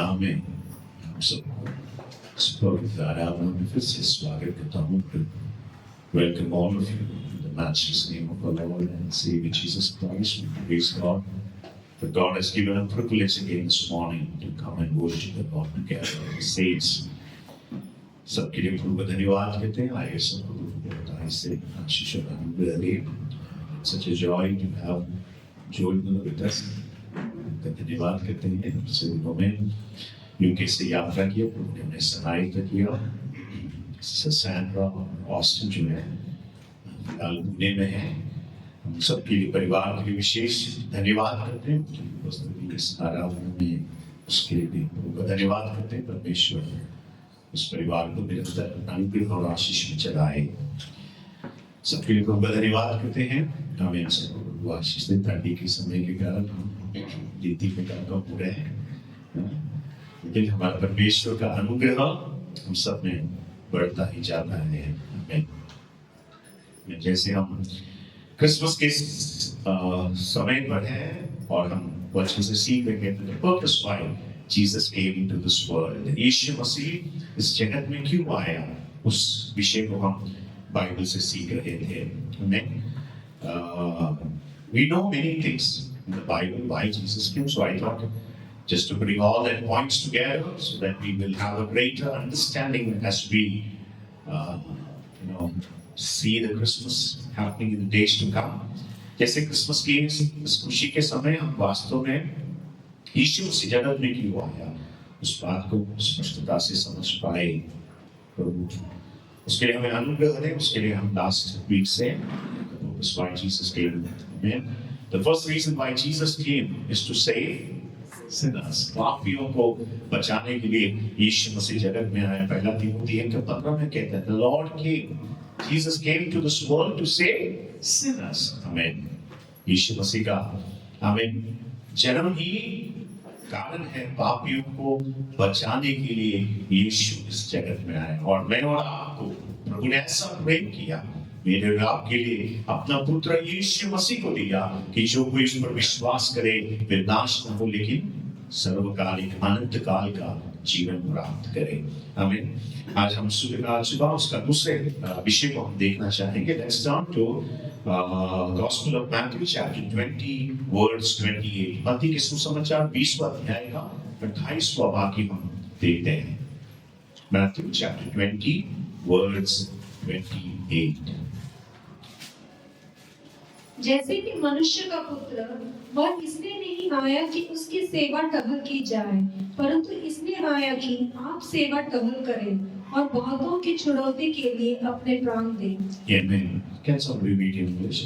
नाम में हम सब पवित्र आराधना में फिर से स्वागत करता हूँ। Welcome all of you in the matchless name of our Lord and Savior Jesus Christ. We praise God that God has given a privilege again this morning to come and worship the Lord together as saints. सबके लिए खूब धन्यवाद कहते हैं। आइए सबको बताएं से आशीष और अनुग्रह ले। Such a joy to have Jordan with us. धन्यवाद करते हैं से उन्होंने यूके से यात्रा किया, उन्होंने सहायता किया। सैंड्रा और ऑस्टिन जो है फिलहाल पुणे में है। हम सबके लिए परिवार के लिए विशेष धन्यवाद करते हैं। उसके लिए भी धन्यवाद करते हैं। परमेश्वर उस परिवार को निरंतर अनुग्रह और आशीष में चलाए। सबके लिए बहुत धन्यवाद करते हैं। हमें सबको आशीष दे ताकि के समय के कारण रीति में काम हो रहे हैं, लेकिन हमारा परमेश्वर का अनुग्रह हम सब में बढ़ता ही जाता है। जैसे हम क्रिसमस के समय पर हैं और हम बचपन से सीख रहे हैं the purpose why Jesus came into this world, यीशु मसीह इस जगत में क्यों आया, उस विषय को हम बाइबल से सीख रहे थे। We know many things in the Bible why Jesus came, so I thought just to bring all that points together so that we will have a greater understanding as we see the Christmas happening in the days to come. जैसे Christmas की इस खुशी के समय हम वास्तव में यीशु मसीह जगत में क्यों आया उस बात को स्पष्टता से समझ पाए। उसके लिए हमें अनुग्रह दें। उसके लिए हम लास्ट वीक से why Jesus came. Amen. The first reason why Jesus came is to save sinners. पापियों को बचाने के लिए यीशु मसीह जगत में आया। पहला तीमुथी 1:15 में कहता है The Lord came. Jesus came to this world to save sinners. Amen. यीशु मसीह का आमीन जन्म ही कारण है पापियों को बचाने के लिए यीशु इस जगत में आया। और मैं और आपको प्रभु ने ऐसा प्रेम किया, मेरे और आपके लिए अपना पुत्र यीशु मसीह को दिया कि जो कोई इस पर विश्वास करे वे नाश न हो लेकिन सर्वकालिक अनंत काल का जीवन प्राप्त करे। आमीन। आज हम सुबह उसका दूसरे विषय को हम देखना चाहेंगे। Let's turn to Gospel of Matthew chapter 20 verse 28। मत्ती के सुसमाचार 20वां अध्याय का 28वां वाक्य हम देखते हैं। Matthew chapter 20 verse 28। जैसे कि मनुष्य का पुत्र वह इसलिए नहीं आया कि उसकी सेवा टहल की जाए, परंतु इसलिए आया कि आप सेवा टहल करें और बहुतों की छुड़ौती के लिए अपने प्राण दें। Amen. Can somebody read in English?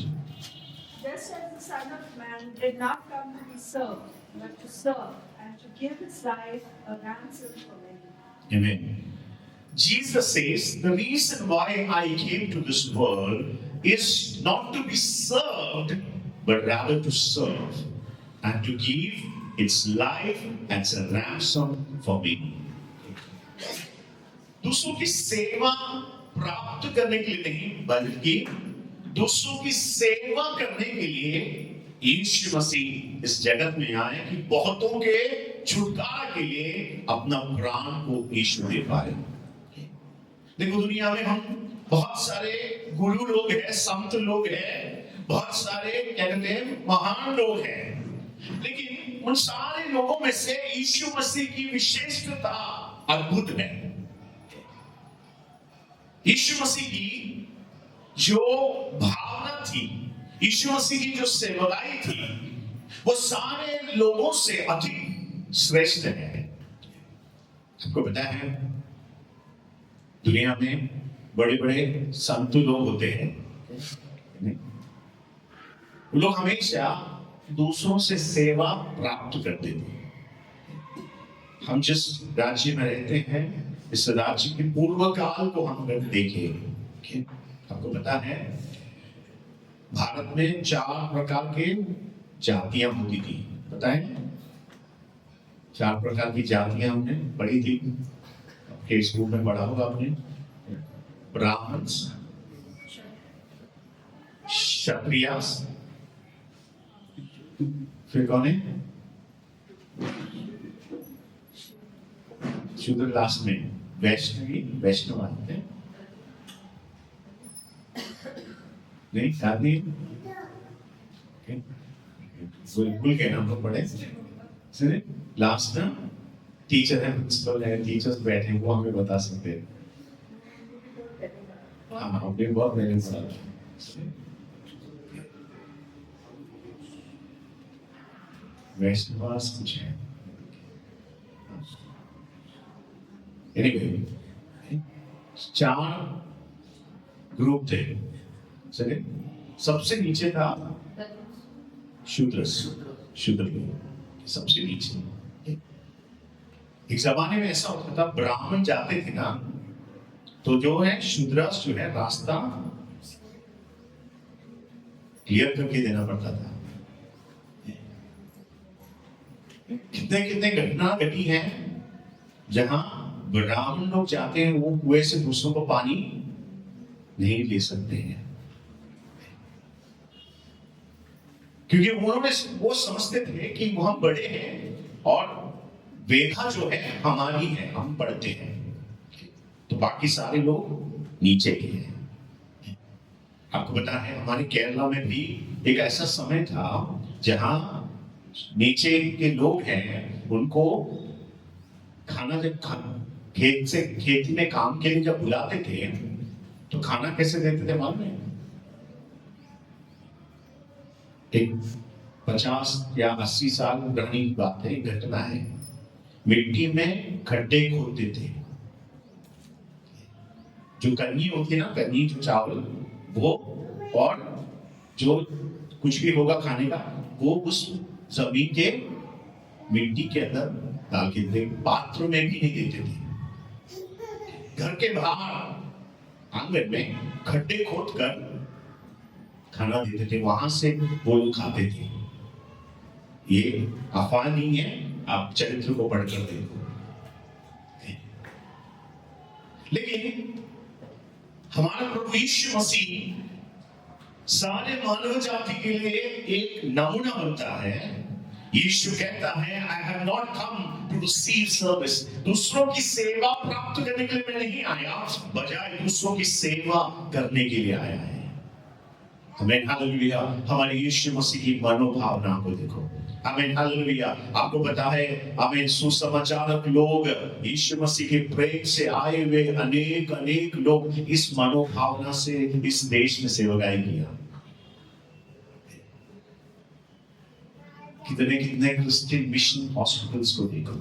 Just as the Son of Man did not come to be served, but to serve and to give his life a ransom for many. Amen. Jesus says the reason why I came to this world is not to be served, but rather to serve and to give its life as a ransom for me. दूसरों की सेवा प्राप्त करने के लिए नहीं, बल्कि दूसरों की सेवा करने के लिए यीशु मसीह इस जगत में आए कि बहुतों के छुटकारा के लिए अपना प्राण को यीशु दे पाए। देखो दुनिया में हम बहुत सारे गुरु लोग हैं, संत लोग हैं, बहुत सारे क्या कहते हैं महान लोग हैं, लेकिन उन सारे लोगों में से यीशु मसीह की विशेषता अद्भुत है। यीशु मसीह की जो भावना थी, यीशु मसीह की जो सेवकाई थी, वो सारे लोगों से अधिक श्रेष्ठ है। आपको पता है दुनिया में बड़े बड़े संत लोग होते हैं, वो लोग हमेशा दूसरों से सेवा प्राप्त करते थे। हम जिस राज्य में रहते हैं इस राज्य के पूर्व काल को हम अगर देखें, आपको पता है भारत में 4 प्रकार के जातियां होती थी। पता है 4 प्रकार की जातियां हमने पढ़ी थी, फेसबुक में पढ़ा होगा आपने। ब्राह्मण, क्षत्रिय, फिर कौन है शूद्र लास्ट में, वैष्णवी वैष्णव आते हैं नहीं, याद नहीं भूल के नाम तो पढ़े लास्ट ना, टीचर है, प्रिंसिपल है, टीचर्स बैठे हैं, वो हमें बता सकते हैं। हाँ हमने बहुत मेहनत से वैष्णवास कुछ है। Anyway, 4 ग्रुप थे, चले सबसे नीचे था शूद्र लोग, सबसे नीचे। एक जमाने में ऐसा होता था, ब्राह्मण जाते थे ना, तो जो है शूद्रस जो है रास्ता क्लियर करके देना पड़ता था। कितने कितने घटना घटी है जहां ब्राह्मण लोग जाते हैं, वो कुएं से दूसरों को पानी नहीं ले सकते हैं, क्योंकि उन्होंने वो समझते थे कि वो हम बड़े हैं और वेदा जो है हमारी है, हम पढ़ते हैं, तो बाकी सारे लोग नीचे के हैं। आपको पता है हमारे केरला में भी एक ऐसा समय था जहां नीचे के लोग हैं, उनको खाना जब खेती में काम के लिए जब बुलाते थे तो खाना कैसे देते थे मालूम है? एक 50 या 80 साल पुरानी बात है, घटना है। मिट्टी में खड्डे खोदते थे, जो कन्नी होती है ना, कन्नी जो चावल वो, और जो कुछ भी होगा खाने का वो उस जमीन के मिट्टी के अंदर डाल के थे, पात्र में भी नहीं देते थे। घर के बाहर आंगन में खड्डे खोद कर खाना देते थे, वहां से वो लोग खाते थे। ये अफवाह नहीं है, आप चरित्र को पढ़कर देखो। लेकिन हमारा प्रभु यीशु मसीह सारे मानव जाति के लिए एक नमूना बनता है। यीशु कहता है, I have not come to receive service, दूसरों की सेवा प्राप्त करने के लिए मैं नहीं आया, बजाय दूसरों की सेवा करने के लिए आया है। आमीन हालेलुया। हमारे यीशु मसीह की मनोभावना को देखो। आमीन हालेलुया। आपको पता है, आमीन, सुसमाचारक लोग, यीशु मसीह के प्रेम से आए हुए अनेक लोग इस मनोभावना से इस देश में सेवकाई किया। कितने कितने क्रिश्चियन मिशन हॉस्पिटल्स को देखो।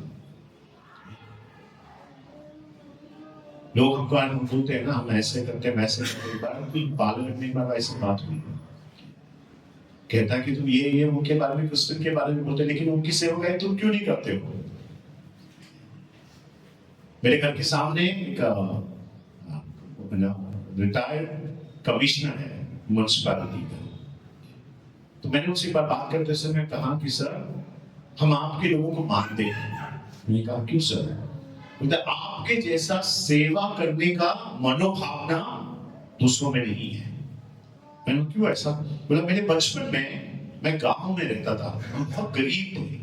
लोग हमको बोलते हैं ना, हम ऐसे करते हैं वैसे करते हैं, पार्लियामेंट में एक बार ऐसी बात हुई, कहता है कि तुम ये उनके बारे में, क्रिश्चियन के बारे में बोलते हैं, लेकिन उनकी सेवा तुम क्यों नहीं करते हो? मेरे घर के सामने एक रिटायर्ड कमिश्नर है म्युनिसिपैलिटी का, तो मैंने उनसे एक बार बात करते समय कहा कि सर, हम आपके लोगों को मानते हैं। मैंने कहा क्यों सर? बोलते आपके जैसा सेवा करने का मनोभावना दूसरों में नहीं है। मैंने क्यों ऐसा? बोला मेरे बचपन में मैं गांव में रहता था, हम बहुत गरीब थे,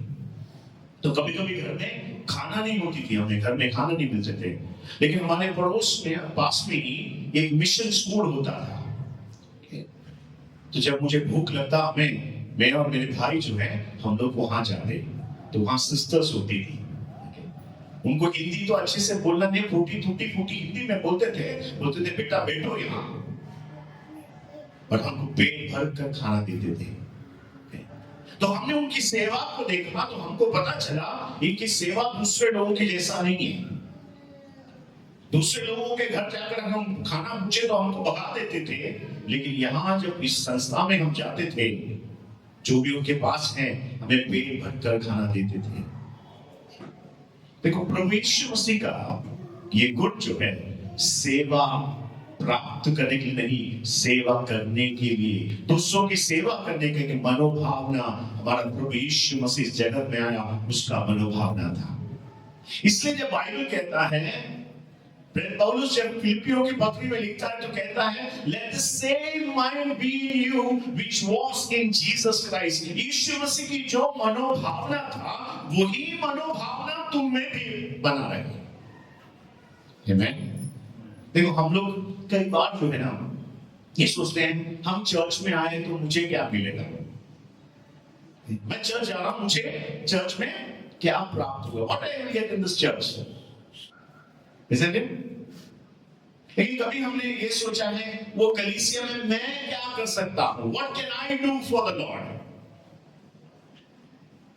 तो कभी कभी घर में खाना नहीं होती थी, हमें घर में खाना नहीं मिलते थे, लेकिन हमारे पड़ोस में पास में ही एक मिशन स्कूल होता था। तो जब मुझे भूख लगता, मैं और मेरे भाई जो है हम लोग वहां जाते, तो वहां सिस्टर्स होती थी, उनको हिंदी तो अच्छे से बोलना नहीं, फूटी हिंदी में बोलते थे बेटा बैठो यहाँ, और हमको पेट भर कर खाना देते थे। तो हमने उनकी सेवा को देखा, तो हमको पता चला इनकी सेवा दूसरे लोगों के जैसा नहीं है। दूसरे लोगों के घर जाकर हम खाना पूछे तो हमको भगा देते थे, लेकिन यहाँ जब इस संस्था में हम जाते थे, जो भी उनके पास है हमें पेट भर कर खाना देते थे। देखो, प्रभु यीशु मसीह का ये गुण जो है, सेवा प्राप्त करने के लिए नहीं, सेवा करने के लिए, दूसरों की सेवा करने के मनोभावना हमारा प्रभु यीशु मसीह इस जगत में आया, उसका मनोभावना था। इसलिए जब बाइबल कहता है, पौलुस जब फिलिपियों की पत्री में लिखता है, तो कहता है, let the same mind be in you which was in Jesus Christ। यीशु मसीह की जो मनोभावना था, वही मनोभावना तुम में भी बना रहे। आमेन। देखो हम लोग कई बार जो है ना ये सोचते हैं हम चर्च में आए तो मुझे क्या मिलेगा, मैं चर्च जा रहा हूं मुझे चर्च में क्या प्राप्त हुआ, what I will get in this church, isn't it? लेकिन कभी हमने ये सोचा है वो कलीसिया में मैं क्या कर सकता हूं, what can I do for the Lord.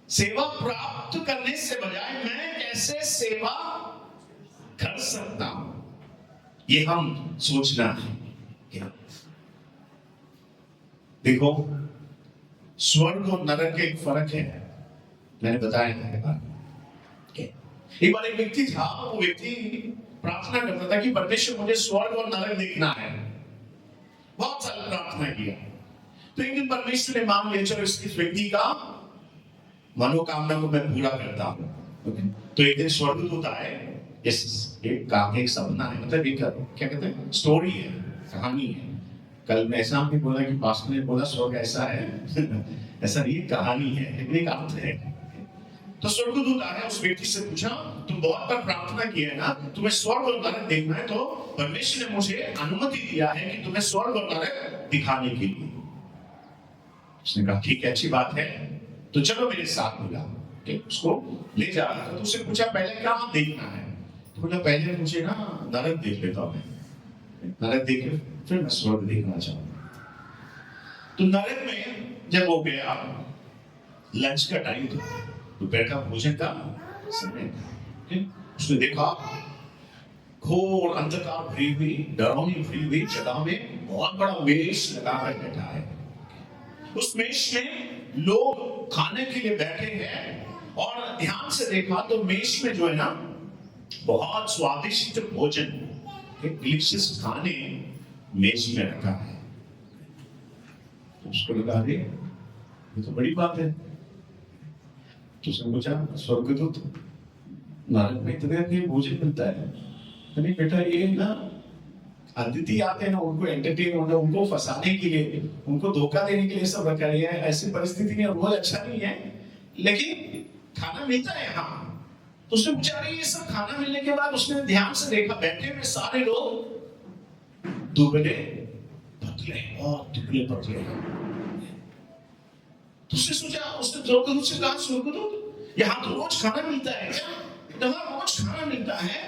सेवा प्राप्त करने से बजाय मैं कैसे सेवा कर सकता हूं, ये हम सोचना है। देखो स्वर्ग और नरक का एक फर्क है, मैंने बताया था एक बार एक व्यक्ति था, वो व्यक्ति प्रार्थना करता था कि परमेश्वर मुझे स्वर्ग और नरक देखना है, बहुत साल प्रार्थना किया। तो एक दिन परमेश्वर ने मांग लिया चलो इस व्यक्ति का मनोकामना को मैं पूरा करता हूं। तो एक दिन स्वर्गदूत आए, एक सपना है, मतलब एक क्या कहते हैं स्टोरी है, कहानी है। कल मैं ऐसा आपने बोला कि पास्टर ने बोला स्वर्ग ऐसा है ऐसा नहीं, कहानी है लेकिन एक अर्थ है। तो स्वर्गदूत आया, उस व्यक्ति से पूछा तुम बहुत बार प्रार्थना की है ना, तुम्हें स्वर्ग और नरक देखना है, तो परमेश्वर ने मुझे अनुमति दिया है कि तुम्हें स्वर्ग और नरक दिखाने के लिए। उसने कहा ठीक है, अच्छी बात है, तो चलो मेरे साथ मिला। उसको ले जा रहा था, तो उससे पूछा पहले क्या देखना है, तो बोला पहले मुझे ना नरक देख लेता हूं, नरक देख के फिर मैं स्वर्ग देखना चाहूंगा। तो नरक में जब वो गया, लंच का टाइम था, दोपहर का भोजन का समय था, उसने देखा घोर अंधकार भरी हुई, डरावनी भरी हुई जगह में बहुत बड़ा मेज लगा कर बैठा है। उस मेज में लोग खाने के लिए बैठे हैं, और ध्यान से देखा तो मेज में जो है ना बहुत स्वादिष्ट भोजन, डिलीशियस खाने मेज में रखा है। तो उसको लगा रे ये तो बड़ी बात है। तो उसने पूछा स्वर्गदूत नरक में इतने भोजन मिलता है? नहीं बेटा, ये ना अतिथि आते हैं ना, उनको एंटरटेन होना, उनको फंसाने के लिए, उनको धोखा देने के लिए सब रखा है। ऐसी परिस्थिति में बहुत अच्छा नहीं है, लेकिन खाना मिलता है यहाँ। तो उसने पूछा ये सब खाना मिलने के बाद उसने ध्यान से देखा बैठे हुए सारे लोग दुबले पतले, बहुत दुबले पतले। तो उसने सोचा, उसने स्वर्गदूत से कहा स्वर्गदूत यहाँ तो रोज खाना मिलता है क्या? रोज खाना मिलता है,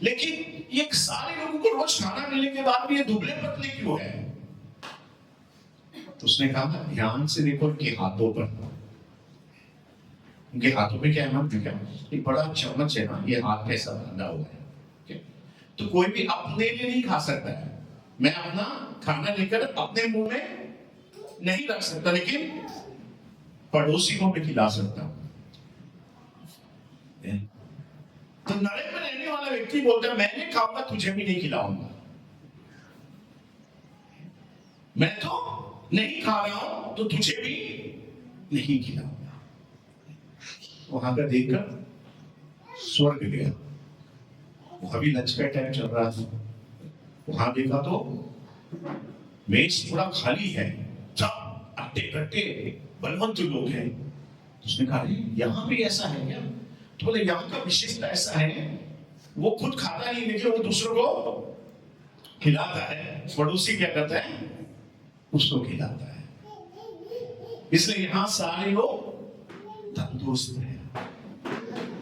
लेकिन ये सारे लोगों को रोज खाना मिलने के बाद भी ये दुबले पतले क्यों है? तो उसने कहा ध्यान से देखो उनके हाथों पर, उनके हाथों में क्या है मालूम क्या? एक बड़ा चम्मच है ना, ये हाथ पे सब बंधा हुआ है। तो कोई भी अपने लिए नहीं खा सकता है, मैं अपना खाना लेकर अपने मुंह में नहीं रख सकता, लेकिन पड़ोसी को मैं खिला सकता हूं। तो नरक में रहने वाला व्यक्ति बोलता है मैं नहीं खाऊंगा, तुझे भी नहीं खिलाऊंगा, मैं तो नहीं खा रहा हूं तो तुझे भी नहीं खिलाऊंगा। वहां का देखकर स्वर्ग गया, वहां भी लंच का टाइम चल रहा था। वहां देखा तो मेज थोड़ा खाली है, सब अट्टे कट्टे बलवंत लोग हैं। उसने कहा यहाँ भी ऐसा है क्या? तो बोले यहाँ का विशेषता ऐसा है, वो खुद खाता नहीं लेकिन वो दूसरों को खिलाता है। पड़ोसी क्या करता है? उसको खिलाता है। इसलिए यहाँ सारे लोग तंदुरुस्त हैं।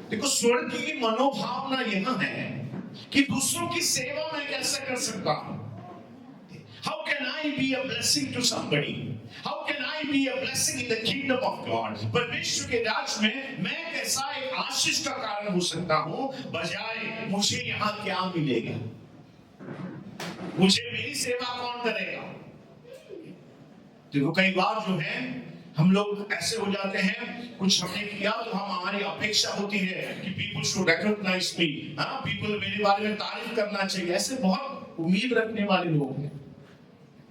देखो स्वर्ग की मनोभावना यह है कि दूसरों की सेवा मैं कैसे कर सकता हूं। How can I be a blessing to somebody? How can I be a blessing in the kingdom of God? परमेश्वर के राज में मैं कैसा एक आशीष का कारण हो सकता हूं, बजाय मुझे यहाँ क्या मिलेगा, मुझे मेरी सेवा कौन करेगा। देखो कई बार जो है हम लोग ऐसे हो जाते हैं, कुछ हमने किया तो हमारी अपेक्षा होती है कि people should recognize me, people मेरे बारे में तारीफ करना चाहिए। ऐसे बहुत उम्मीद रखने वाले लोग हैं।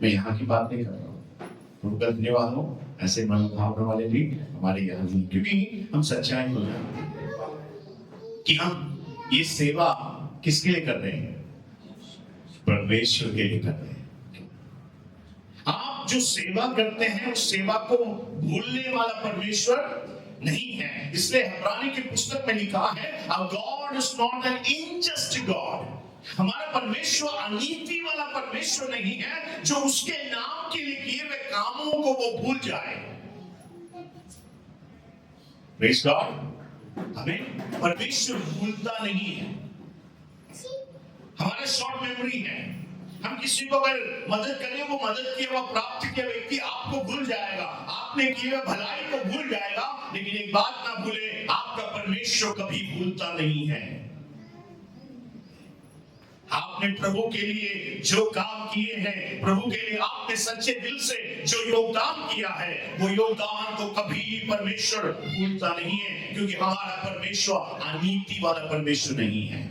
मैं यहाँ की बात नहीं कर रहा हूँ, करने वालों ऐसे मनोभावना वाले भी हमारे यहाँ नहीं, क्योंकि हम सच्चाई हो जानते हैं कि हम ये सेवा किसके लिए कर रहे हैं? परमेश्वर के लिए कर रहे हैं। आप जो सेवा करते हैं उस सेवा को भूलने वाला परमेश्वर नहीं है। इसलिए इब्रानी की पुस्तक में लिखा है, Our God is not an unjust God. हमारा परमेश्वर अनीति वाला परमेश्वर नहीं है जो उसके नाम के लिए किए हुए कामों को वो भूल जाए। Praise God. हमें परमेश्वर भूलता नहीं है। हमारे शॉर्ट मेमोरी है। हम किसी को अगर मदद करें, वो मदद किया हुआ प्राप्त किया व्यक्ति आपको भूल जाएगा, आपने किए हुए भलाई को भूल जाएगा, लेकिन एक बात ना भूले, आपका परमेश्वर कभी भूलता नहीं है। आपने प्रभु के लिए जो काम किए हैं, प्रभु के लिए आपने सच्चे दिल से जो योगदान किया है, वो योगदान को कभी परमेश्वर भूलता नहीं है, क्योंकि हमारा परमेश्वर अनीति वाला परमेश्वर नहीं है।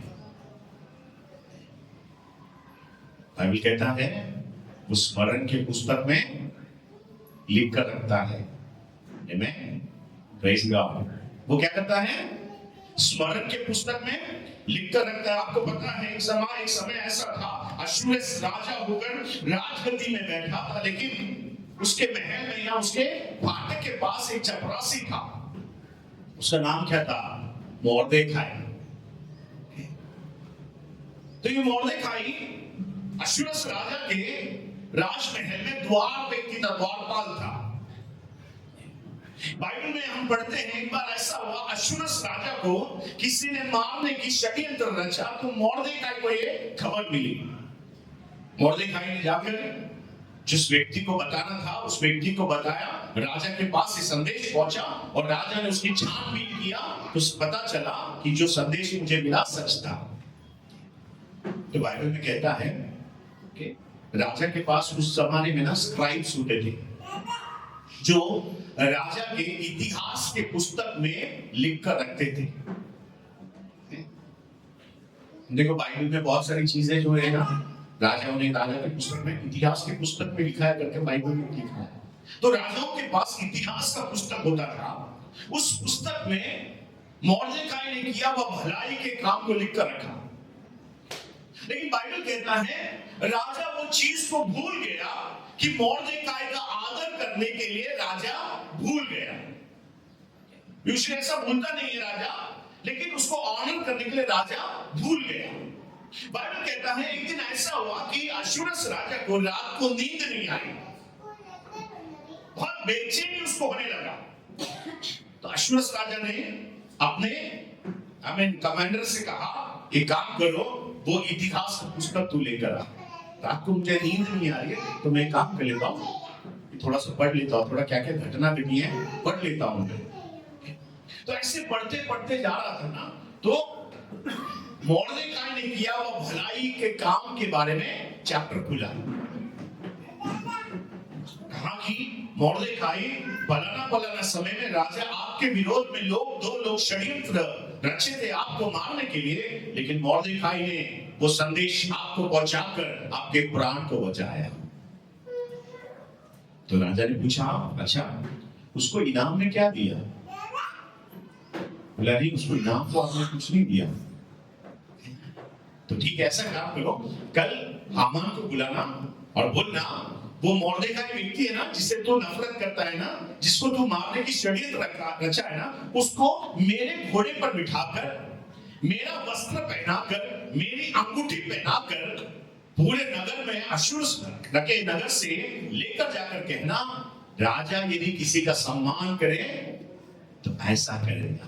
बाइबल कहता है वो स्मरण के पुस्तक में लिख कर रखता है। आमीन। Praise God. वो क्या करता है? स्मरण के पुस्तक में लिख कर रखता है। आपको पता है एक समय ऐसा था, अश्शूर राजा होकर राजगद्दी में बैठा था, लेकिन उसके महल में या उसके फाटक के पास एक चपरासी था। उसका नाम क्या था? मोर्देखाई। तो ये मोर्देखाई अश्शूर राजा के राजमहल में द्वार व्यक्ति था, द्वारपाल था। बाइबल में हम पढ़ते हैं एक बार ऐसा हुआ, अश्शूर राजा को किसी ने मारने की षड्यंत्र रचा, तो मोर्देखाई को ये खबर मिली। मोर्देखाई ने जाकर जिस व्यक्ति को बताना था उस व्यक्ति को बताया, राजा के पास ये संदेश पहुंचा और राजा ने उसकी छानबीन किया, तो पता चला कि जो संदेश मुझे मिला सच था। तो बाइबल में कहता है कि राजा के पास उस जमाने में ना स्क्राइब्स होते थे जो राजा के इतिहास के पुस्तक में लिख कर रखते थे। देखो बाइबल में बहुत सारी चीजें जो है ना, राजाओं ने राजा के पुस्तक में, इतिहास के पुस्तक में लिखा है करके बाइबल में लिखा है। तो राजाओं के पास इतिहास का पुस्तक होता था। उस पुस्तक में मोर्देखाई ने किया वह भलाई के काम को लिख कर रखा। लेकिन बाइबल कहता है राजा वो चीज को भूल गया कि मोर्देखाई का आदर करने के लिए राजा भूल गया। यूजुअली ऐसा भूलता नहीं है राजा, लेकिन उसको ऑनर करने के लिए राजा भूल गया। बाइबल कहता है एक दिन ऐसा हुआ कि अश्शूर राजा को रात को नींद नहीं आई, बहुत बेचैनी उसको होने लगा। तो अश्शूर राजा ने अपने कमांडर से कहा एक काम करो, वो इतिहास का पुस्तक तू लेकर आ। रात को मुझे नींद नहीं आ रही है, तो मैं काम कर लेता हूँ, थोड़ा सा पढ़ लेता हूँ, थोड़ा क्या क्या घटना घटी है पढ़ लेता हूँ। तो ऐसे पढ़ते पढ़ते जा रहा था ना, तो मोर्देखाई ने किया वो भलाई के काम के बारे में चैप्टर खुला। कहा कि मोर्देखाई फलाना समय में राजा आपके विरोध में दो लोग षड्यंत्र रचे थे आपको मारने के लिए, लेकिन मोर्देखाई ने वो संदेश आपको पहुंचाकर आपके प्राण को बचाया। तो राजा ने पूछा अच्छा उसको इनाम में क्या दिया? बोला नहीं उसको इनाम तो आपने कुछ नहीं दिया। तो ठीक है ऐसा काम करो, कल हामान को बुलाना और बोलना वो मोर्देखाई व्यक्ति है ना जिससे तू नफरत करता है ना, जिसको तू मारने की षड्यंत्र रचा है ना, उसको मेरे घोड़े पर बिठाकर, मेरा वस्त्र पहनाकर, मेरी अंगूठी पहनाकर पूरे नगर में अश्शूर के नगर से लेकर जाकर कहना राजा यदि किसी का सम्मान करे तो ऐसा करेगा।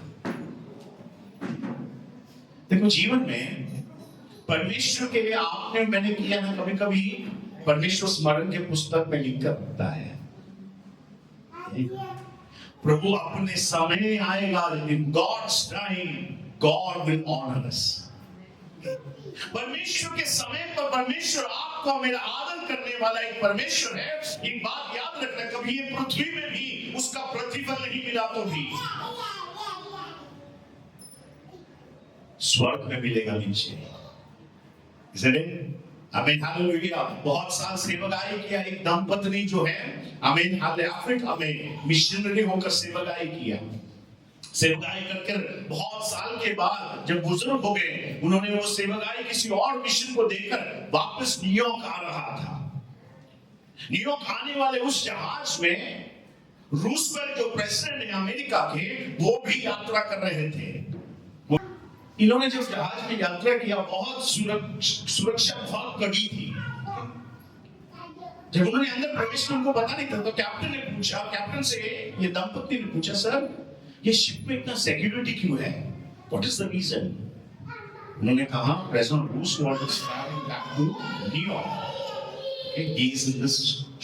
देखो जीवन में परमेश्वर के लिए आपने मैंने किया ना, कभी कभी परमेश्वर स्मरण के पुस्तक में लिख कर रखता है। प्रभु अपने समय आएगा, in God's time God will honour us. परमेश्वर के समय पर परमेश्वर आपको मेरा आदर करने वाला एक परमेश्वर है। एक बात याद रखना, कभी ये पृथ्वी में भी उसका प्रतिफल नहीं मिला तो भी स्वर्ग में मिलेगा नीचे। आमीन हालेलुया। बहुत साल सेवकाई किया एक दंपत्ति जो है, आमीन अफ्रीका में मिशनरी होकर सेवकाई किया। सेवकाई करकर बहुत साल के बाद जब बुजुर्ग हो गए, उन्होंने वो सेवकाई किसी और मिशन को देकर वापस न्यूयॉर्क आ रहा था। न्यूयॉर्क आने वाले उस जहाज में रूसवेल्ट जो प्रेसिडेंट है अमेरिका के, वो भी यात्रा कर रहे थे। इन्होंने जब जहाज में यात्रा किया, बहुत सुरक्षा बहुत कड़ी थी। जब उन्होंने अंदर प्रवेश किया, उनको पता नहीं था, तो कैप्टन से ये दंपत्ति ने पूछा, सर ये शिप में इतना सिक्योरिटी क्यों है? What is the reason? उन्होंने कहा, प्रेसिडेंट रूस was travelling back to New York, he is in this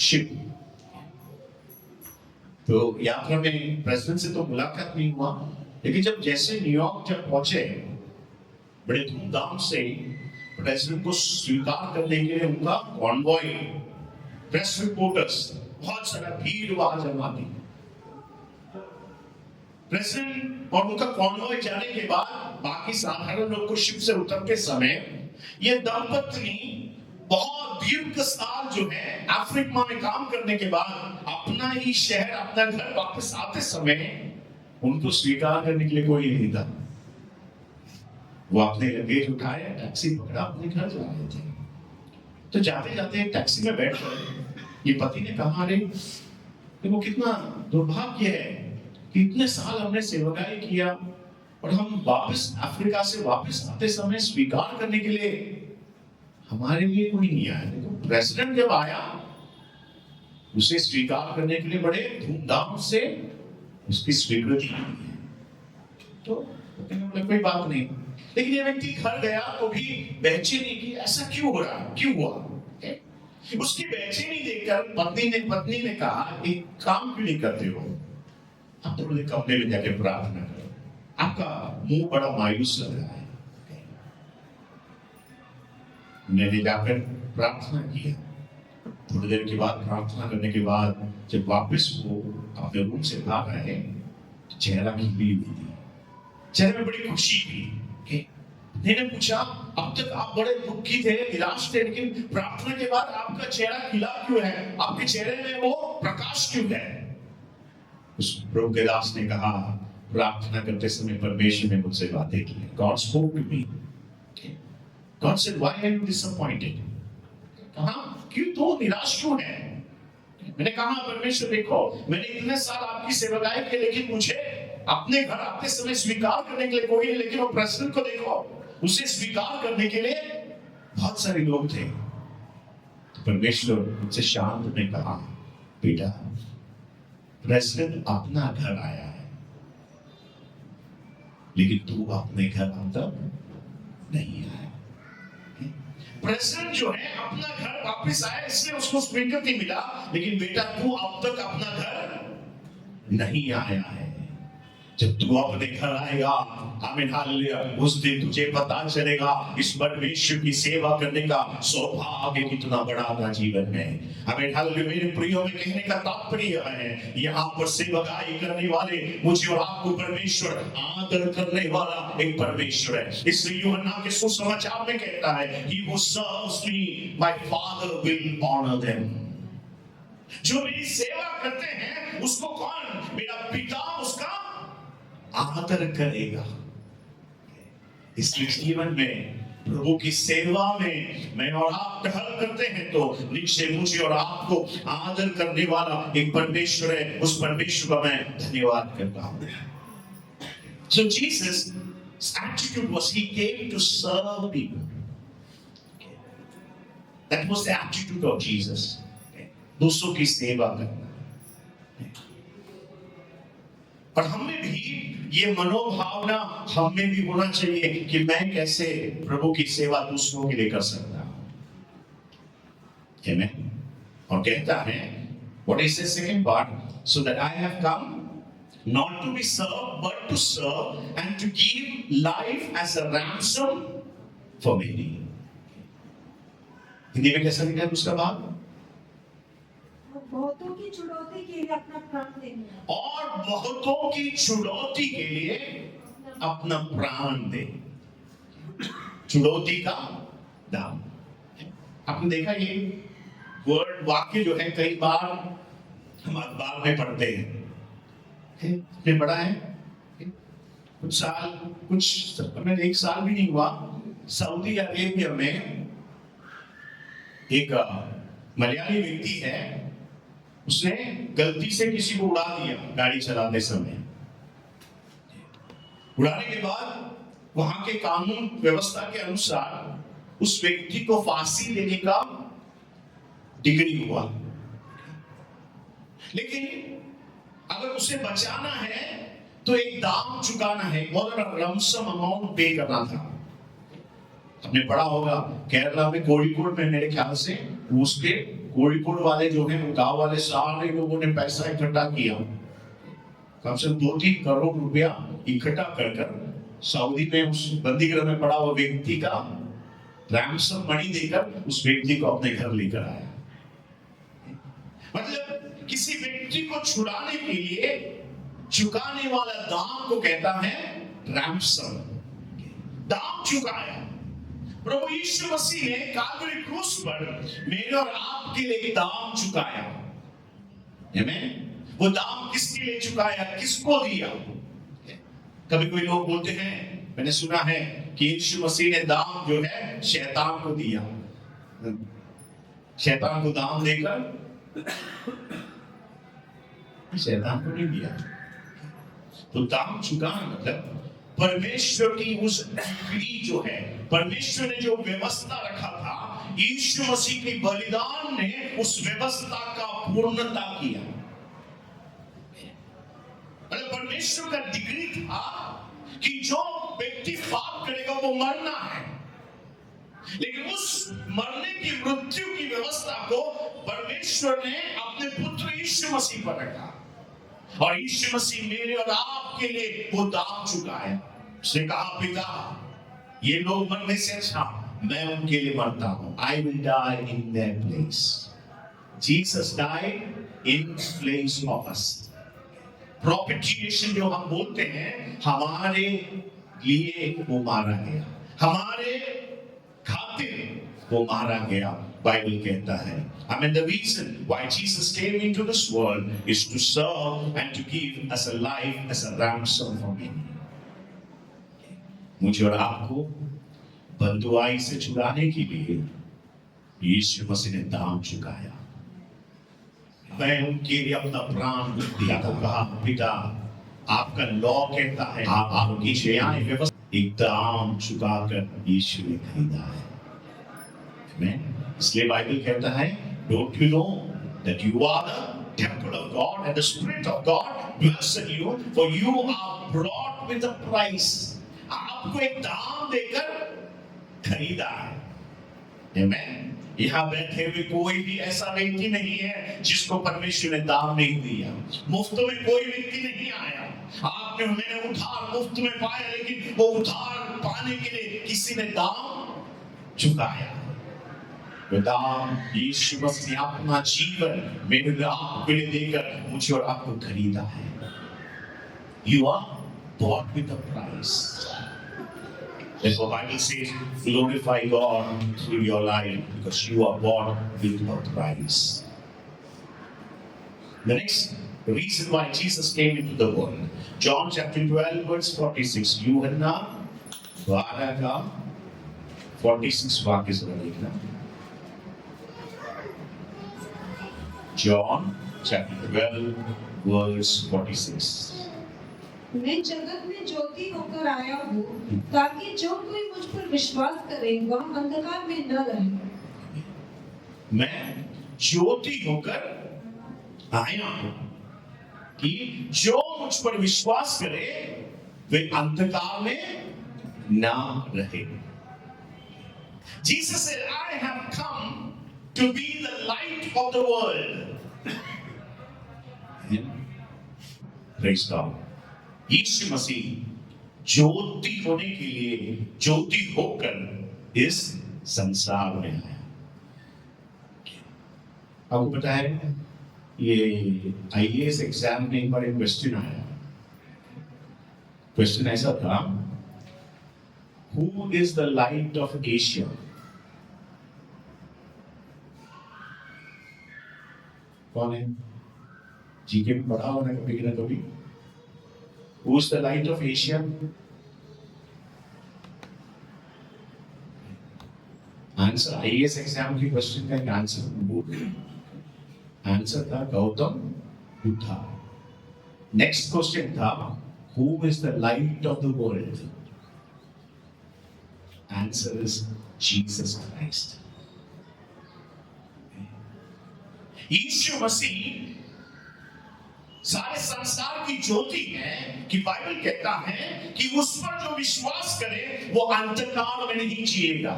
ship. तो यात्रा में प्रेसिडेंट से तो मुलाकात नहीं हुआ, लेकिन जैसे न्यूयॉर्क जब पहुंचे, बड़े धूमधाम से प्रेसिडेंट को स्वीकार करने के लिए उनका कॉन्वॉय, प्रेस रिपोर्टर्स, बहुत सारा भीड़ वहां जमा थी। प्रेसिडेंट और उनका कॉन्वॉय जाने के बाद बाकी साधारण लोग को शिप से उतरते समय ये दंपत्ति बहुत दीर्घ साल जो है अफ्रीका में काम करने के बाद अपना ही शहर, अपना घर वापस आते समय उनको स्वीकार करने के लिए कोई नहीं था। वो अपने लगेज उठाए, टैक्सी पकड़ा, अपने घर जा रहे थे। तो जाते जाते टैक्सी में बैठ गए। ये पति ने कहा, अरे देखो कितना दुर्भाग्य है कि इतने साल हमने सेवकाई किया और हम वापस अफ्रीका से वापस आते समय स्वीकार करने के लिए हमारे लिए कोई नहीं आया। देखो प्रेसिडेंट जब आया, उसे स्वीकार करने के लिए बड़े धूमधाम से उसकी स्वीकृति की। तो कोई बात नहीं, लेकिन ये व्यक्ति घर गया तो भी बेचैनी की, ऐसा क्यों हो रहा, क्यों हुआ? उसकी बेचैनी देखकर पत्नी ने कहा, एक काम क्यों नहीं करते हो, आप थोड़े कमरे में जाके प्रार्थना करो, आपका मुंह बड़ा मायूस लग रहा है। मैंने जाकर प्रार्थना किया। थोड़ी देर के बाद प्रार्थना करने के बाद जब वापस वो अपने रूम से बाहर आए, चेहरा खिली हुई थी, चेहरे में बड़ी खुशी थी। मैंने पूछा, अब तक आप बड़े दुखी थे, निराश थे, लेकिन प्रार्थना के बाद आपका चेहरा खिला क्यों है? आपके चेहरे में वो प्रकाश क्यों है? उस प्रभु के दास ने कहा, प्रार्थना करते समय परमेश्वर ने मुझसे बातें की। God spoke to me. God said, why are you disappointed? कहा, क्यों तो निराश क्यों है? मैंने कहा, परमेश्वर देखो, मैंने इतने साल आपकी सेवकाई की, लेकिन मुझे अपने घर आते समय स्वीकार करने के लिए कोई है, लेकिन वो प्रेसिडेंट को देखो, उसे स्वीकार करने के लिए बहुत सारे लोग थे। तो परमेश्वर मुझसे शांत ने कहा, बेटा प्रेसिडेंट अपना घर आया है, लेकिन तू अपने घर अंदर नहीं आया। प्रेसिडेंट जो है अपना घर वापस आया, इसलिए उसको स्वीकृति मिला, लेकिन बेटा तू अब तक अपना घर नहीं आया है। जब तू अपने घर आएगा, आमीन हालेलुया, उस दिन तुझे पता चलेगा इस परमेश्वर की सेवा करने का सौभाग्य कितना बड़ा था जीवन में। आमीन हालेलुया। मेरे प्रियो में कहने का तात्पर्य है, यहाँ पर सेवकाई करने वाले मुझे और आपको परमेश्वर आदर करने वाला एक परमेश्वर है। इसलिए यूहन्ना के सुसमाचार में कहता है, He who serves me, my Father will honor them. जो मेरी सेवा करते हैं उसको कौन? मेरा पिता उसका आदर करेगा। इसलिए जीवन में प्रभु की सेवा में मैं और आप टहल करते हैं तो निश्चय मुझे और आपको आदर करने वाला एक परमेश्वर है। उस परमेश्वर का मैं धन्यवाद करता हूं। So Jesus' attitude was he came to serve people. That was the attitude of Jesus. दूसरों की सेवा करना। और हमें भी ये मनोभावना हमें भी होना चाहिए कि मैं कैसे प्रभु की सेवा दूसरों के लिए कर सकता हूं। Amen. और कहता है, what is the second part? So that I have come not to be served but to serve and to give life as a ransom for many. Hindi में कैसा लिखा है उसका भाग? बहुतों की छुड़ौती के लिए अपना प्राण देना, और बहुतों की छुड़ौती के लिए अपना प्राण दे। छुड़ौती का दाम। आपने देखा ये वर्ड वाक्य जो है कई बार हम अखबार में पढ़ते हैं। बड़ा है कुछ एक साल भी नहीं हुआ, सऊदी अरेबिया में एक मलयाली व्यक्ति है, उसने गलती से किसी को उड़ा दिया गाड़ी चलाते समय। उड़ाने के बाद वहां के कानून व्यवस्था के अनुसार उस व्यक्ति को फांसी देने का डिग्री हुआ। लेकिन अगर उसे बचाना है तो एक दाम चुकाना है, बहुत बड़ा लमसम अमाउंट पे करना था। आपने पढ़ा होगा केरला में कोड़िकोड में, मेरे ख्याल से उसके कोड़िकोड वाले जो हैं, गांव वाले सारे लोगों ने पैसा इकट्ठा किया, कम से कम 2-3 करोड़ रुपया इकट्ठा कर सऊदी में उस बंदीगृह में पड़ा हुआ व्यक्ति का रैंसम मनी देकर उस व्यक्ति को अपने घर लेकर आया। मतलब किसी व्यक्ति को छुड़ाने के लिए चुकाने वाला दाम को कहता है रैंसम। दाम चुकाया। प्रभु यीशु मसीह ने काल्वरी क्रूस पर मेरे और आपके लिए दाम चुकाया। आमीन। वो दाम किसके लिए चुकाया, किसको दिया? कभी कोई लोग बोलते हैं, मैंने सुना है कि यीशु मसीह ने दाम जो है शैतान को दिया। शैतान को दाम देकर शैतान को नहीं दिया। तो दाम चुकाना मतलब परमेश्वर की उस डिग्री जो है, परमेश्वर ने जो व्यवस्था रखा था, यीशु मसीह के बलिदान ने उस व्यवस्था का पूर्णता किया। मतलब परमेश्वर का डिग्री था कि जो व्यक्ति पाप करेगा वो मरना है, लेकिन उस मरने की मृत्यु की व्यवस्था को परमेश्वर ने अपने पुत्र यीशु मसीह पर रखा, और यीशु मसीह मेरे और आपके लिए वो दाम चुकाया। उसने कहा, पिता ये लोग मरने से अच्छा मैं उनके लिए मरता हूं। I will die in their place. Jesus died in place of us. Propitiation जो हम बोलते हैं, हमारे लिए वो मारा गया, हमारे खातिर वो मारा गया। बाइबल कहता है, I mean the reason why Jesus came into this world is to serve and to give as a life, as a ransom for many. मुझे और आपको बंदुआई से छुड़ाने के लिए यीशु मसीह ने दाम चुकाया। मैं उनके लिए अपना प्राण दिया था। कहा, पिता आपका लॉ कहता है आप आपकी शयानी व्यवस्था एक दाम चुकाकर यीशु ने खरीदा है। इसलिए बाइबल कहता है, don't you know that you are the temple of God and the Spirit of God dwells in you, for you are bought with a price. आपको एक दाम देकर खरीदा है। आमीन। यहाँ बैठे हुए कोई भी ऐसा व्यक्ति नहीं है जिसको परमेश्वर ने दाम नहीं दिया। मुफ्त में कोई व्यक्ति नहीं आया। आपने मैंने उधार मुफ्त में पाया, लेकिन वो उधार पाने के लिए किसी ने दाम चुकाया। दाम यीशु मसीह अपना जीवन मेरे आपके लिए देकर मुझे और आपको खरीदा है। You are bought with a price. Therefore, Bible says, glorify God through your life because you are bought with a price. The next reason why Jesus came into the world, John chapter 12 verse 46. यूहन्ना 12 का 46 वाक्य से देखना। John chapter 12 verse 46. मैं जगत में ज्योति होकर आया हूँ ताकि जो कोई मुझ पर विश्वास करे वह अंधकार में न रहे। मैं ज्योति होकर आया हूँ कि जो मुझ पर विश्वास करे वे अंधकार में ना रहे। Jesus said, I have come to be the light of the world. Praise God. यीशु मसीह ज्योति होने के लिए, ज्योति होकर इस संसार में आया। आपको पता है, ये IAS एग्जाम में एक बार एक क्वेश्चन आया। क्वेश्चन ऐसा था, Who is the light of Asia? कौन है? जीके में पढ़ा होना कभी ना कभी। Who is the light of Asia? Answer IAS exam की क्वेश्चन का एक आंसर था गौतम बुद्धा। नेक्स्ट क्वेश्चन था, Who is the light of the world? Answer is Jesus Christ. यीशु मसीह सारे संसार की ज्योति है कि बाइबल कहता है कि उस पर जो विश्वास करे वो अंधकार में नहीं जिएगा।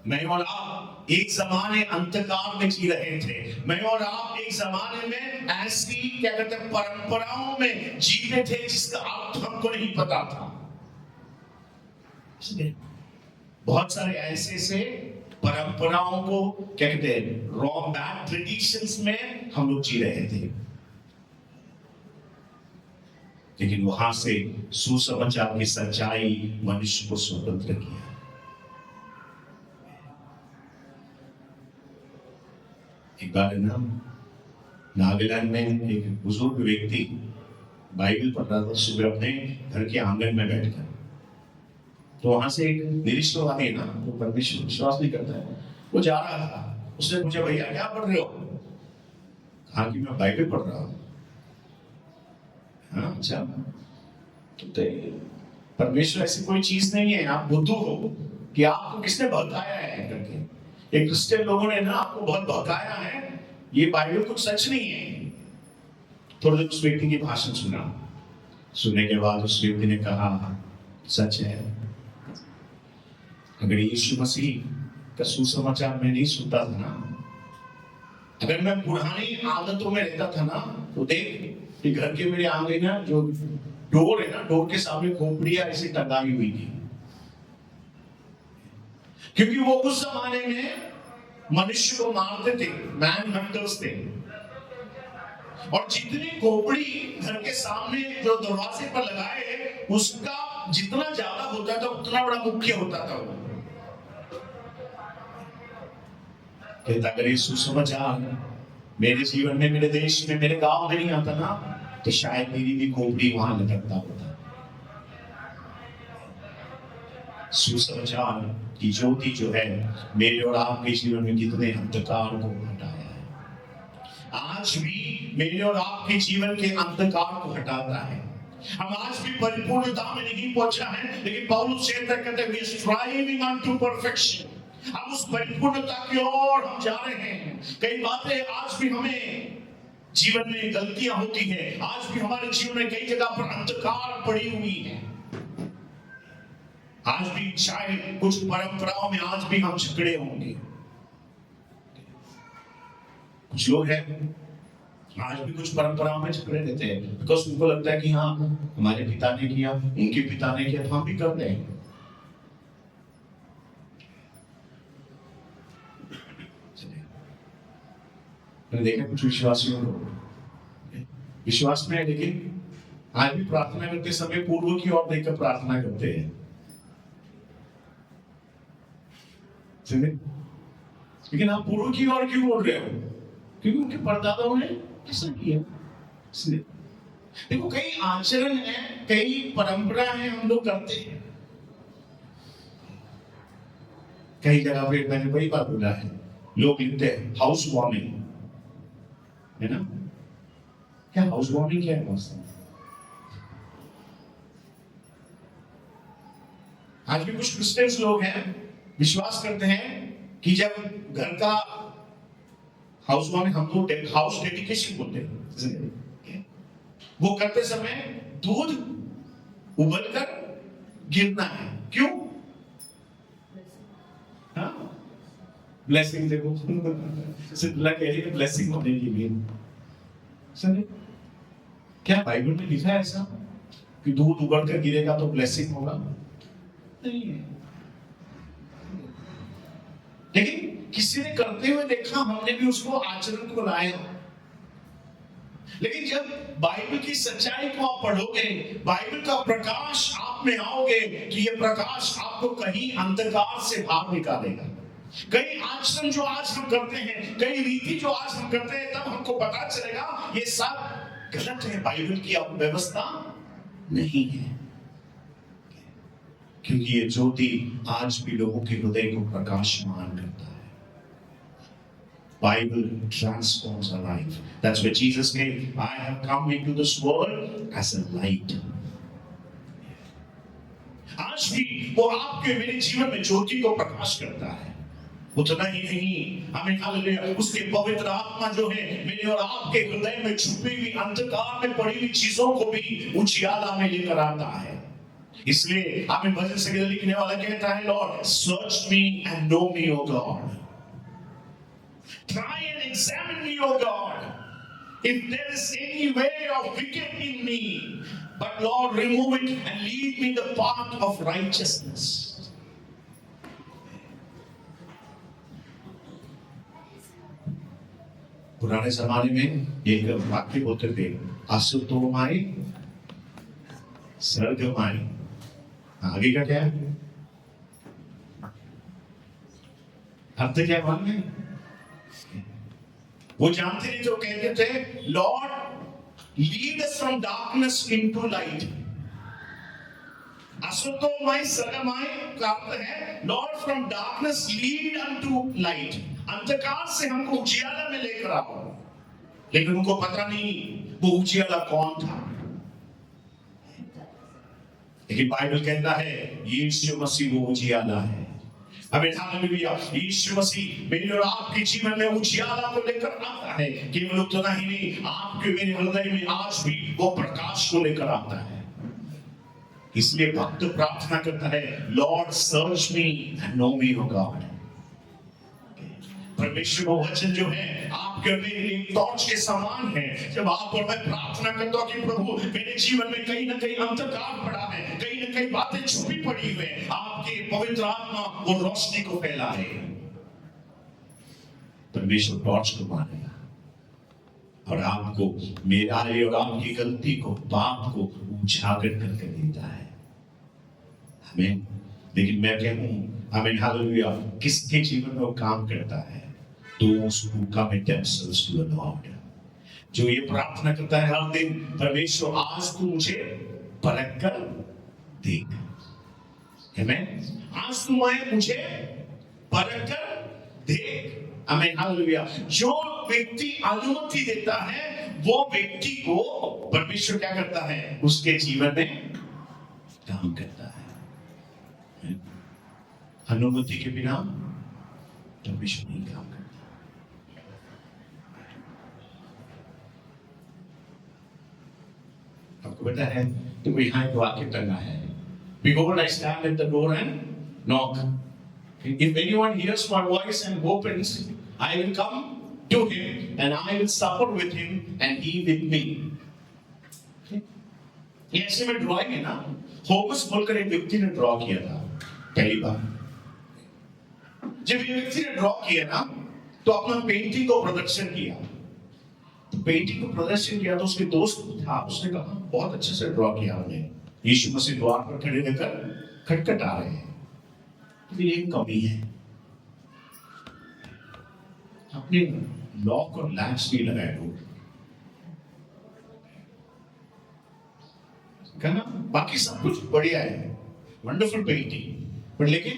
मैं और आप एक जमाने अंधकार में जी रहे थे। मैं और आप एक जमाने में ऐसी क्या कहते हैं परंपराओं में जीते थे जिसका अर्थ हमको नहीं पता था। बहुत सारे ऐसे परंपराओं को क्या कहते हैं रॉन्ग बैड ट्रेडिशंस में हम लोग जी रहे थे, लेकिन वहां से सुसमाचार की सच्चाई मनुष्य को स्वतंत्र किया। एक बार ना नागालैंड में एक बुजुर्ग व्यक्ति बाइबल पढ़ रहा था सुबह अपने घर के आंगन में बैठकर। तो वहां से एक निरीश्वरवादी है ना, वो परमेश्वर विश्वास नहीं करता है, वो जा रहा था। उसने पूछा भैया क्या पढ़ रहे हो? कहा कि मैं बाइबल पढ़ रहा हूँ। हाँ अच्छा, तो परमेश्वर ऐसी कोई चीज नहीं है, आप बुद्धू हो कि आपको किसने भटकाया है करके। एक क्रिश्चियन लोगों ने ना आपको बहुत भटकाया है, ये बाइबल कुछ सच नहीं है। थोड़ी देर उस व्यक्ति की भाषण सुना। सुनने के बाद उस व्यक्ति ने कहा सच है, अगर यीशु मसीह का सुसमाचार मैं नहीं सुनता था ना, अगर मैं पुरानी आदतों में रहता था ना, तो देख कि घर के मेरे आंगन ना जो डोर है ना, डोर के सामने खोपड़ियां ऐसी टंगाई हुई थी, क्योंकि वो उस जमाने में मनुष्य को मारते थे, मैन हंटर्स थे। और जितनी खोपड़ी घर के सामने जो दरवाजे पर लगाए, उसका जितना ज्यादा होता था उतना बड़ा मुख्य होता था वो। कहता अगर ये सुसमाचार मेरे जीवन में, मेरे देश में, मेरे गांव में नहीं आता ना, तो शायद मेरी भी खोपड़ी वहां लटकता होता। सुसमाचार की ज्योति जो है मेरे और आपके जीवन में कितने अंधकार को हटाया है। आज भी मेरे और आपके जीवन के अंधकार को हटाता है। हम आज भी परिपूर्णता में नहीं पहुंचा है, लेकिन पौलुस कहते हैं we are striving unto perfection. हम उस परिपूर्णता की ओर हम जा रहे हैं। कई बातें आज भी हमें जीवन में गलतियां होती हैं, आज भी हमारे जीवन में कई जगह पर अंधकार पड़ी हुई है। आज भी शायद कुछ परंपराओं में आज भी हम झगड़े होंगे। कुछ लोग हैं आज भी कुछ परंपराओं में झगड़े रहते हैं, बिकॉज उनको लगता है कि हाँ हमारे पिता ने किया, उनके पिता ने किया, तो हम भी कर रहे हैं। मैंने देखा कुछ विश्वासियों को विश्वास में है, लेकिन आज भी प्रार्थना करते समय पूर्व की ओर देखकर प्रार्थना करते हैं। लेकिन आप पूर्व की ओर क्यों बोल रहे हो? क्योंकि उनके परदादाओं ने ऐसा किया। देखो कई आचरण है, कई परंपरा है, हम लोग करते हैं। कई जगह पे मैंने वही बात बोला है, लोग लिखते हैं हाउस वार्मिंग, है ना? क्या हाउस वार्मिंग क्या है? आज भी कुछ क्रिश्चियंस लोग हैं, विश्वास करते हैं कि जब घर का हाउस वार्मिंग, हम लोग हाउस डेडिकेशन बोलते हैं, वो करते समय दूध उबलकर गिरना है। क्यों? हाँ ब्लेसिंग, देखो सिद्ला कह रही है ब्लेसिंग होने के लिए। सर क्या बाइबल में लिखा है ऐसा कि दूध उबलकर गिरेगा तो ब्लेसिंग होगा? नहीं है। लेकिन किसी ने करते हुए देखा, हमने भी उसको आचरण को लाया। लेकिन जब बाइबल की सच्चाई को आप पढ़ोगे, बाइबल का प्रकाश आप में आओगे, तो ये प्रकाश आपको कहीं अंधकार से बाहर निकालेगा। कई आचरण जो आज हम करते हैं, कई रीति जो आज हम करते हैं, तब हमको पता चलेगा ये सब गलत है, बाइबल की व्यवस्था नहीं है। क्योंकि ये ज्योति आज भी लोगों के हृदय को प्रकाशमान करता है। Bible transforms our life. That's where Jesus came. I have come into this world as a light. आज भी वो आपके मेरे जीवन में ज्योति को प्रकाश करता है। उतना ही नहीं, हमें हालेलुया उसके पवित्र आत्मा जो है मेरे और आपके हृदय में छुपी हुई अंधकार में पड़ी हुई चीजों को भी उजियाला में लेकर आता है। इसलिए हमें भजन संगीत लिखने वाला कहता है, Lord search me and know me O God, try and examine me O God, if there is any way of wicked in me, but Lord remove it and lead me the path of righteousness. पुराने जमाने में एक वाक्य होते थे, असुतोमाई सर्गमाई। आगे का क्या है? अर्थ क्या है मालूम है? वो जानते नहीं तो कहते थे, Lord lead us from darkness into light. असुतोमाई सर्गमाई का अर्थ है, Lord from darkness lead unto light, अंधकार से हमको उजियाला में लेकर आओ। लेकिन उनको पता नहीं वो उजियाला कौन था। लेकिन बाइबल कहता है यीशु मसीह वो उजियाला है। हमें हालेलुया, यीशु मसीह मेरे और आपके जीवन में उजियाला को लेकर आता है। केवल उतना ही नहीं, आपके मेरे हृदय में आज भी वो प्रकाश को लेकर आता है। इसलिए भक्त प्रार्थना करता है, Lord search me and know me O God. परमेश्वर का वचन जो है आपके और मेरे लिए टॉर्च के समान है। जब आप और मैं प्रार्थना करता हूं कि प्रभु मेरे जीवन में कहीं ना कहीं अंधकार पड़ा है, कहीं ना कहीं बातें छुपी पड़ी हुई है, आपके पवित्र आत्मा वो रोशनी को फैलाए। परमेश्वर टॉर्च को मारेगा और आपको मेरा और आपकी गलती को, पाप को उजागर करके देता है। आमीन। लेकिन मैं कहूं, आमीन हालेलुया, किसके जीवन में वो काम करता है? Those who commit themselves to the Lord, जो ये प्रार्थना करता है हर दिन, परमेश्वर आज तू मुझे परख कर देख। आमीन। आज तू मुझे परख कर देख। आमीन हालेलुया। जो व्यक्ति अनुमति देता है वो व्यक्ति को परमेश्वर क्या करता है? उसके जीवन में काम करता है। अनुमति के बिना परमेश्वर नहीं काम करता। आपको पता है तो यहाँ एक वाक्य टंगा है, Behold, I stand at the door and knock. If anyone hears my voice and opens, I will come to him and I will supper with him and he with me. ये ऐसे में ड्रॉइंग है ना, homes बोलकर एक व्यक्ति ने draw किया था पहली बार। जब ये व्यक्ति ने ड्रॉ किया ना तो अपना पेंटिंग को प्रदर्शन किया। पेंटिंग को प्रदर्शन किया तो उसके दोस्त था, उसने कहा बहुत अच्छे से ड्रॉ किया हमने। यीशु मसीह द्वार पर खड़े रहकर खटखटा रहे हैं, लेकिन एक कमी है, अपने लॉक और लैच नहीं लगाए लोग। कहना बाकी सब कुछ बढ़िया है, वंडरफुल पेंटिंग, पर लेकिन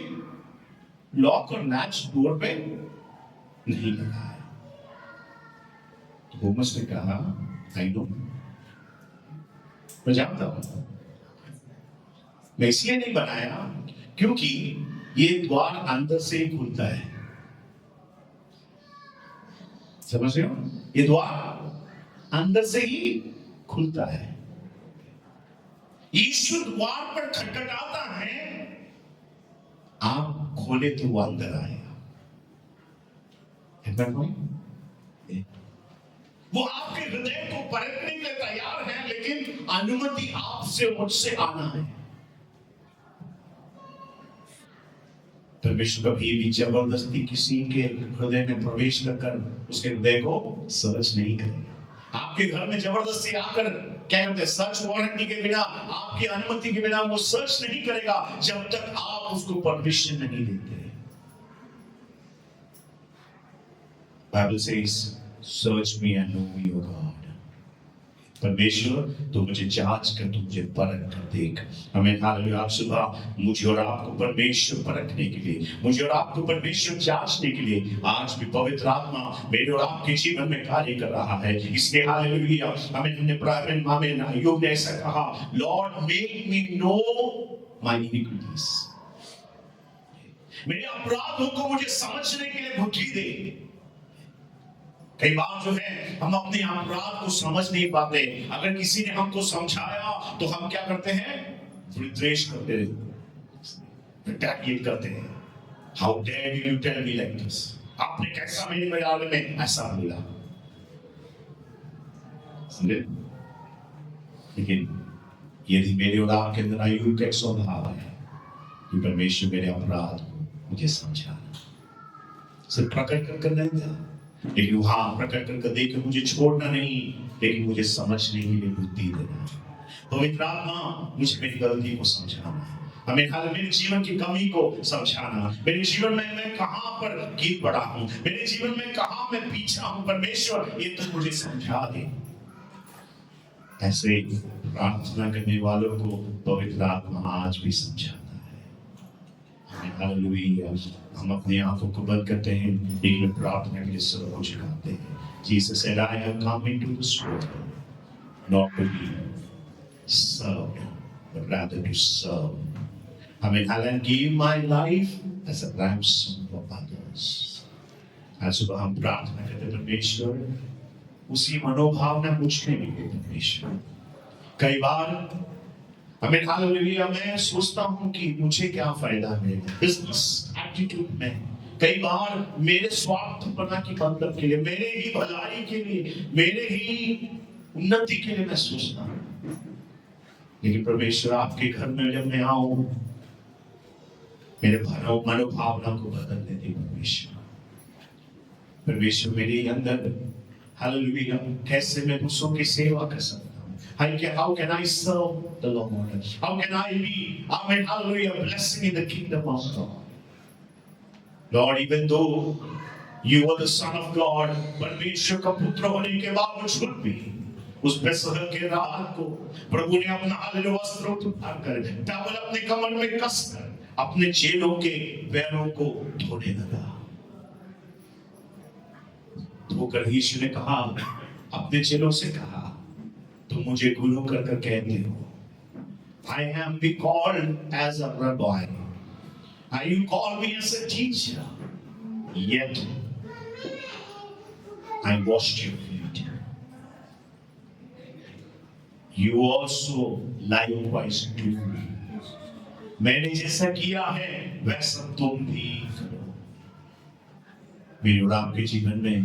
लॉक और लैच डोर पे नहीं लगा है। थॉमस ने कहा, आई नो, मैं जानता हूं, मैं इसलिए नहीं बनाया क्योंकि ये द्वार अंदर से ही खुलता है। समझ रहे हो? ये द्वार अंदर से ही खुलता है। यीशु द्वार पर खटखटाता है, आप खोले तो वो अंदर आएगा। वो आपके हृदय को परखने के लिए तैयार है, लेकिन अनुमति आपसे मुझसे आना है। परमेश्वर कभी भी जबरदस्ती किसी के हृदय में प्रवेश कर उसके हृदय को सर्च नहीं करेगा। आपके घर में जबरदस्ती आकर क्या कहते हैं, सर्च वारंट के बिना, आपकी अनुमति के बिना वो सर्च नहीं करेगा जब तक आप उसको परमिशन नहीं देते। Bible says search me and know me O God. परमेश्वर तो मुझे जांच कर, तू मुझे परख कर देख। हमें हालेलुया, आप सुबह मुझे और आपको परमेश्वर परखने के लिए, मुझे और आपको परमेश्वर जांचने के लिए आज भी पवित्र आत्मा मेरे और आपके जीवन में कार्य कर रहा है। इसलिए हालेलुया, हमें अय्यूब ने ऐसा कहा, Lord make me know my iniquities. मेरे अपराधों को मुझे समझने के लिए बुद्धि दे। कई बार जो है हम अपने अपराध को समझ नहीं पाते। अगर किसी ने हमको समझाया तो हम क्या करते हैं? विद्वेष करते हैं, रिटेलिएट करते हैं। How dare you tell me like this? आपने कैसा मेरे बारे में ऐसा बोला? समझे? लेकिन यदि मेरे और आपके अंदर आयु का एक स्वभाव है कि परमेश्वर मेरे अपराध को मुझे समझाना, सिर्फ प्रकट कर नहीं था, लेकिन वहां प्रकट कर देकर मुझे छोड़ना नहीं, लेकिन मुझे समझने के लिए बुद्धि देना। पवित्र आत्मा मुझे मेरी गलती को समझाना, हमें हाल मेरे जीवन की कमी को समझाना, मेरे जीवन में मैं कहां पर गिर पड़ा हूं, मेरे जीवन में कहां मैं पीछा हूं, परमेश्वर ये तो मुझे समझा दे। ऐसे प्रार्थना करने वालों को पवित्र आत्मा आज भी समझाता है। हालेलुया। हम अपनी आंखों को बंद करते हैं, एक में प्रार्थना के लिए सर को झुकाते हैं। Jesus said, I have come into this world not to be served, but rather to serve. I'll give my life as a ransom for others. आज सुबह हम प्रार्थना करते हैं, परमेश्वर उसी मनोभावना पूछने के लिए परमेश्वर। कई बार हालेलुया मैं सोचता हूं कि मुझे क्या फायदा है बिजनेस एटीट्यूड में। कई बार मेरे स्वार्थपना की मतलब के लिए, मेरे ही भलाई के लिए, मेरे ही उन्नति के लिए मैं सोचता हूं। लेकिन परमेश्वर आपके घर में जब मैं आऊं, मेरे मनोभावना को बदलने दे परमेश्वर। परमेश्वर मेरे अंदर हालेलुया कैसे मैं दूसरों की सेवा कर सकता हूं? How can I serve the Lord? How can I be, amen, hallelujah, blessing in the kingdom of God? Lord, even though you are the Son of God, परमेश्वर का पुत्र होने के बावजूद भी उस बेसह के रात को प्रभु ने अपना हालेलुया वस्त्र उतारकर टॉवल अपने कमर में कसकर अपने चेलों के पैरों को धोने लगा। धोकर यीशु ने कहा, अपने चेलों से कहा, तुम मुझे गुरु कर कहते हो। I am be called as a rabbi. You call me as a teacher. Yet I washed your feet. You also likewise do. मैंने जैसा किया है वैसा तुम भी करो। मेरे और आपके जीवन में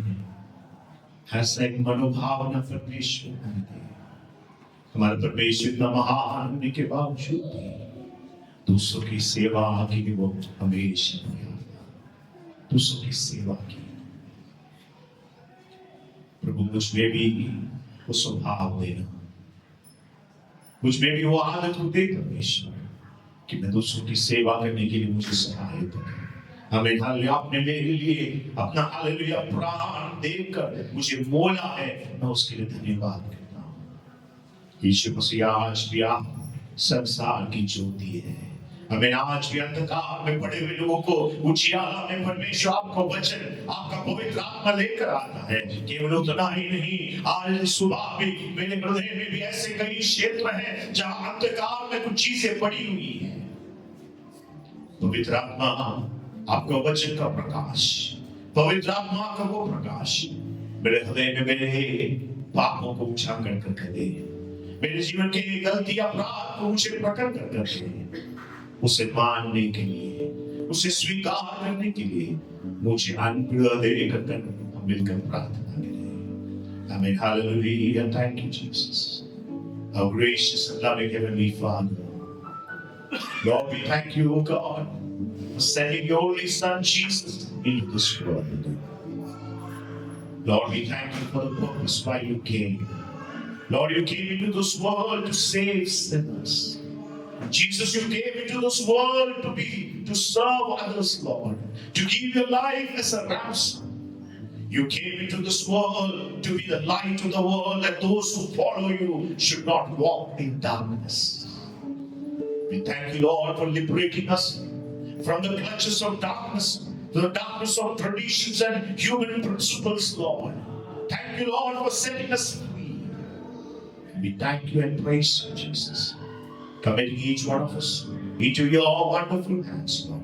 ऐसा एक मनोभावना परमेश्वर ने, हमारे परमेश्वर इतना महान होने के बावजूद भी दूसरों की सेवा की भी वो हमेशा दूसरों की सेवा की। प्रभु मुझ में भी वो स्वभाव देना, मुझ में भी वो आदत को दे परमेश्वर कि मैं दूसरों की सेवा करने के लिए मुझे सहायता करें। हमें हालेलुया आपने मेरे लिए अपना हालेलुया प्राण देकर मुझे मोला है, मैं उसके लिए धन्यवाद करता हूँ। यीशु मसीह आज भी आप संसार की ज्योति है। हमें आज भी अंधकार में पड़े हुए लोगों को उजियाला में परमेश्वर आपका वचन, आपका पवित्र आत्मा लेकर आता है। केवल उतना ही नहीं, आज सुबह भी मेरे हृदय में भी ऐसे कई क्षेत्र हैं जहां अंधकार में कुछ चीजें पड़ी हुई है। पवित्र आत्मा आपका वचन का प्रकाश, पवित्र आत्मा का वो प्रकाश मेरे हृदय में मेरे पापों को उजागर कर दे, मेरे जीवन के गलती अपराध को मुझे प्रकट कर दे। उसे मानने के लिए, उसे स्वीकार करने के लिए मुझे हृदय कर मिलकर प्रार्थना करें। आमीन। Hallelujah. Thank you, Jesus. Our gracious and loving Heavenly Father. Lord, we thank you, O God, for sending your only Son Jesus into this world. Lord, we thank you for the purpose why you came. Lord, you came into this world to save sinners. Jesus, you came into this world to serve others, Lord, to give your life as a ransom. You came into this world to be the light of the world, that those who follow you should not walk in darkness. We thank you, Lord, for liberating us from the clutches of darkness, to the darkness of traditions and human principles, Lord. Thank you, Lord, for setting us free. We thank you and praise you, Jesus. Committing each one of us into your wonderful hands, Lord.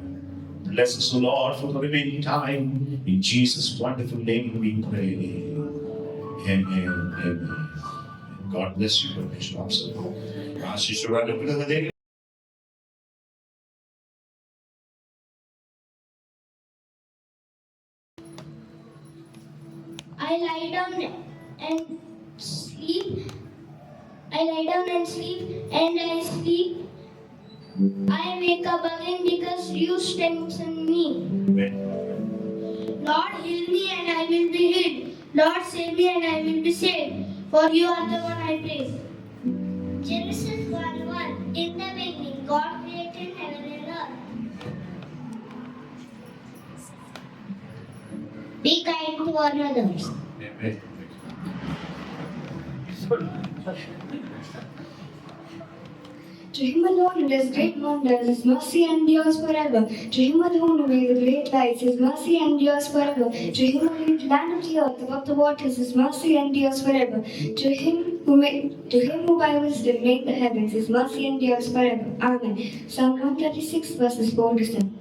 Bless us, O Lord, for the remaining time. In Jesus' wonderful name we pray. Amen. Amen. God bless you, Bishop. Absolutely. I lie down and sleep. I lie down and sleep, and I sleep. I wake up again because you strengthen me. Lord, heal me and I will be healed. Lord, save me and I will be saved. For you are the one I praise. Genesis 1:1. In the beginning, God created heaven and earth. Be kind to one another. Amen. To him alone who does great wonders, his mercy endures forever. To him alone who made the great lights, his mercy endures forever. To him who laid the land of the earth above the waters, his mercy endures forever. To him who by wisdom made the heavens, his mercy endures forever. Amen. Psalm 136 verses 4 to 7.